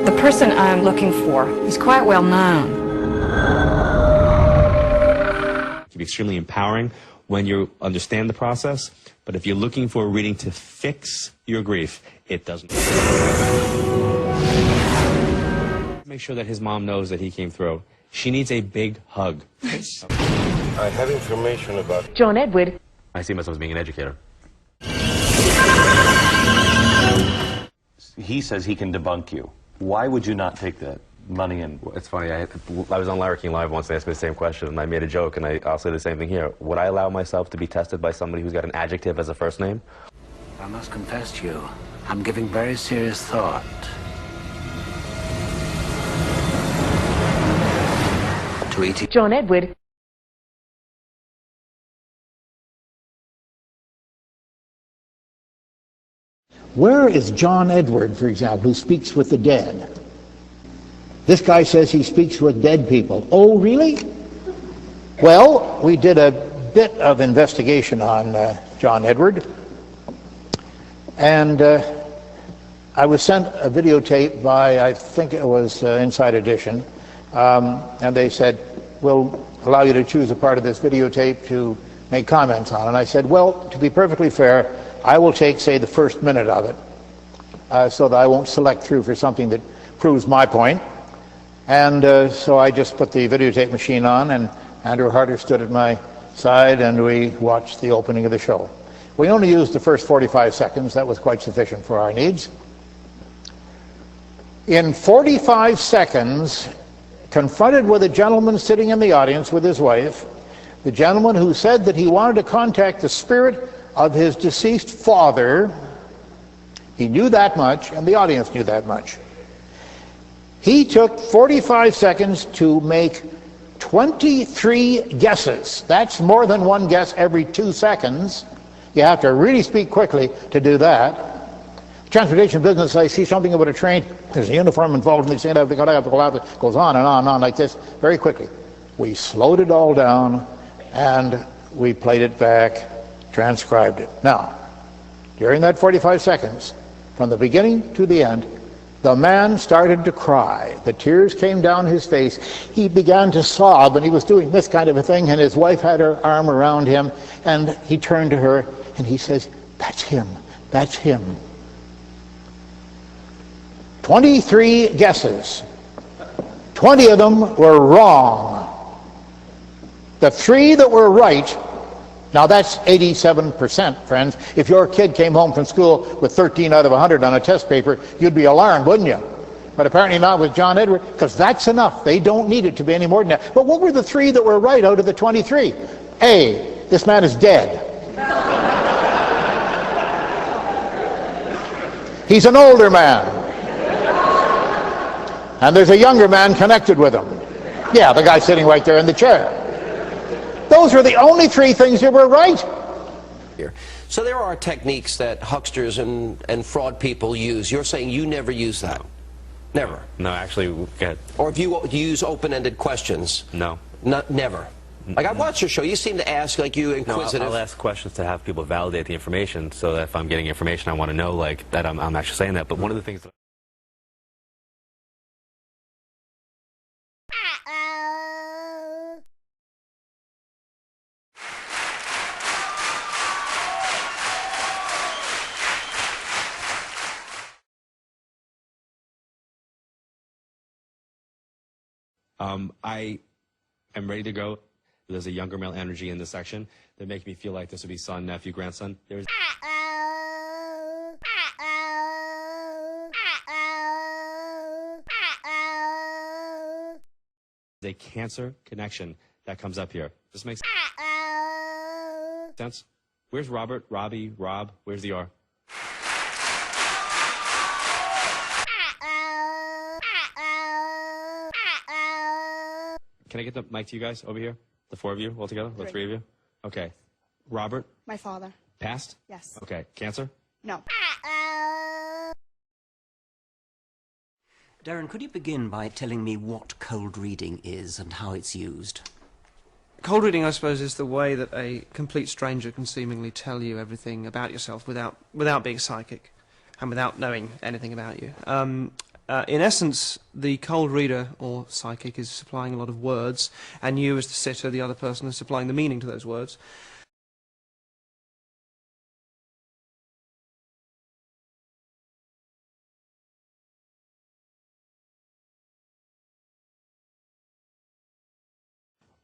The person I'm looking for is quite well known. It can be extremely empowering when you understand the process, but if you're looking for a reading to fix your grief, it doesn't. Make sure that his mom knows that he came through. She needs a big hug. I have information about John Edward. I see myself as being an educator. He says he can debunk you. Why would you not take that money and... It's funny, I was on Larry King Live once and they asked me the same question, and I made a joke, and I'll say the same thing here. Would I allow myself to be tested by somebody who's got an adjective as a first name? I must confess to you, I'm giving very serious thought to eating John Edward. Where is John Edward, for example, who speaks with the dead? This guy says he speaks with dead people. Oh, really? Well, we did a bit of investigation on John Edward, and I was sent a videotape by, I think it was Inside Edition, and they said, we'll allow you to choose a part of this videotape to make comments on. And I said, well, to be perfectly fair, I will take, say, the first minute of it, so that I won't select through for something that proves my point. And so I just put the videotape machine on, and Andrew Harder stood at my side, and we watched the opening of the show. We only used the first 45 seconds. That was quite sufficient for our needs. In 45 seconds, confronted with a gentleman sitting in the audience with his wife, the gentleman who said that he wanted to contact the spirit of his deceased father, he knew that much, and the audience knew that much. He took 45 seconds to make 23 guesses. That's more than one guess every 2 seconds. You have to really speak quickly to do that. Transportation business, I see something about a train, there's a uniform involved, and they say, it goes on and on and on like this, very quickly. We slowed it all down, and we played it back, transcribed it. Now, during that 45 seconds, from the beginning to the end, the man started to cry. The tears came down his face. He began to sob, and he was doing this kind of a thing, and his wife had her arm around him, and he turned to her, and he says, that's him, that's him. 23 guesses. 20 of them were wrong. The 3 that were right, now that's 87%, friends. If your kid came home from school with 13 out of 100 on a test paper, you'd be alarmed, wouldn't you? But apparently not with John Edward, because that's enough. They don't need it to be any more than that. But what were the 3 that were right out of the 23? A, this man is dead. He's an older man. And there's a younger man connected with him. Yeah, the guy sitting right there in the chair. Those are the only 3 things that were right. So there are techniques that hucksters and fraud people use. You're saying you never use that? No. Never? No, actually, Or if you use open-ended questions? No. Never? Like, I watch your show. You seem to ask like you inquisitive. No, I'll ask questions to have people validate the information, so that if I'm getting information, I want to know like that I'm actually saying that. But one of the things that I am ready to go. There's a younger male energy in this section that makes me feel like this would be son, nephew, grandson. There's a Cancer connection that comes up here. This makes sense? Where's Robert, Robbie, Rob? Where's the R? Can I get the mic to you guys over here? The 4 of you all together? The 3 of you? Okay. Robert? My father. Passed? Yes. Okay. Cancer? No. Darren, could you begin by telling me what cold reading is and how it's used? Cold reading, I suppose, is the way that a complete stranger can seemingly tell you everything about yourself without being psychic and without knowing anything about you. In essence, the cold reader or psychic is supplying a lot of words, and you, as the sitter, the other person, is supplying the meaning to those words.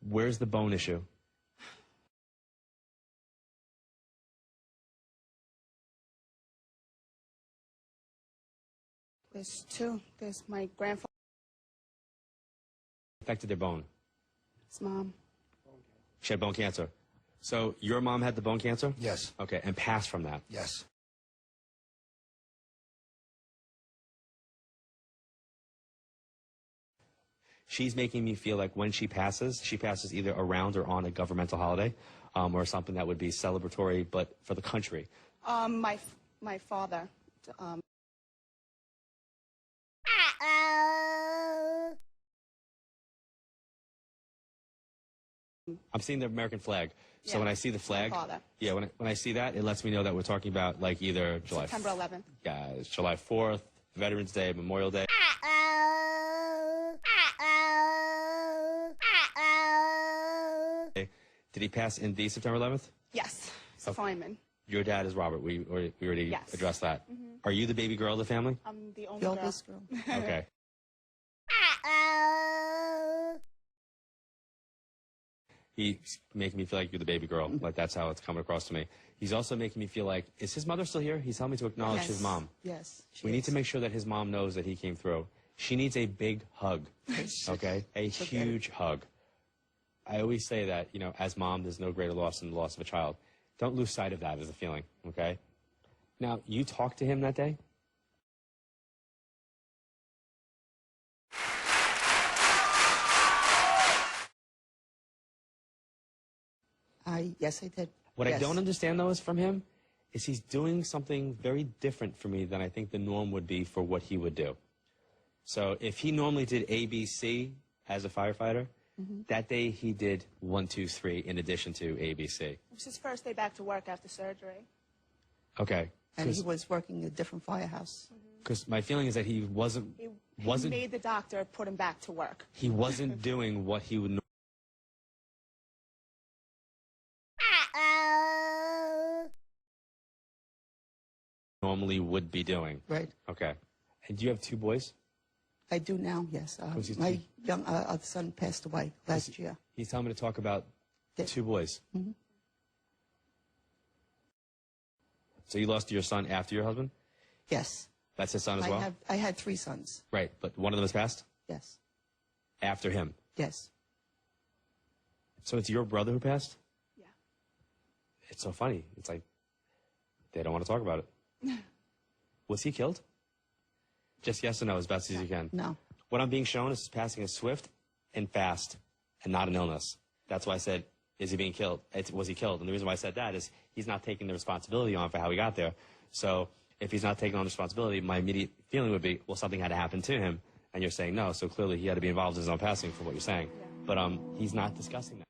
Where's the bone issue? There's two. There's my grandfather. Affected their bone. His mom. She had bone cancer. So your mom had the bone cancer? Yes. Okay, and passed from that? Yes. She's making me feel like when she passes either around or on a governmental holiday, or something that would be celebratory, but for the country. My father. I'm seeing the American flag. So Yeah, when I see the flag, yeah, when I see that, it lets me know that we're talking about like either July September 11th. Yeah, it's July 4th, Veterans Day, Memorial Day. Did he pass in the September 11th? Yes. He's a Okay. fireman. Your dad is Robert. We already Yes. addressed that. Are you the baby girl of the family? I'm the only The girl. oldest girl. Okay. He's making me feel like you're the baby girl. Like, that's how it's coming across to me. He's also making me feel like, is his mother still here? He's telling me to acknowledge his mom. Yes. We need to make sure that his mom knows that he came through. She needs a big hug, okay? A huge hug. I always say that, you know, as mom, there's no greater loss than the loss of a child. Don't lose sight of that as a feeling, okay? Now, you talked to him that day? Yes, I did. What I Yes. don't understand, though, is from him, is he's doing something very different for me than I think the norm would be for what he would do. So if he normally did A, B, C as a firefighter, that day he did 1, 2, 3 in addition to A, B, C. It was his first day back to work after surgery. Okay. And he was working a different firehouse. Because my feeling is that he wasn't He made the doctor put him back to work. he wasn't doing what he would normally would be doing. Right. Okay. And do you have 2 boys? I do now, yes. Who's his My two? young other son passed away last year. He's telling me to talk about Yeah. 2 boys. Mhm. So you lost your son after your husband? Yes. That's his son as well? I had 3 sons. Right, but one of them has passed? Yes. After him. Yes. So it's your brother who passed? Yeah. It's so funny. It's like, they don't want to talk about it. Was he killed? Just yes or no, as best as you can. No. What I'm being shown is his passing is swift and fast and not an illness. That's why I said, is he being killed? Was he killed? And the reason why I said that is he's not taking the responsibility on for how he got there. So if he's not taking on responsibility, my immediate feeling would be, well, something had to happen to him. And you're saying no, so clearly he had to be involved in his own passing from what you're saying. But he's not discussing that.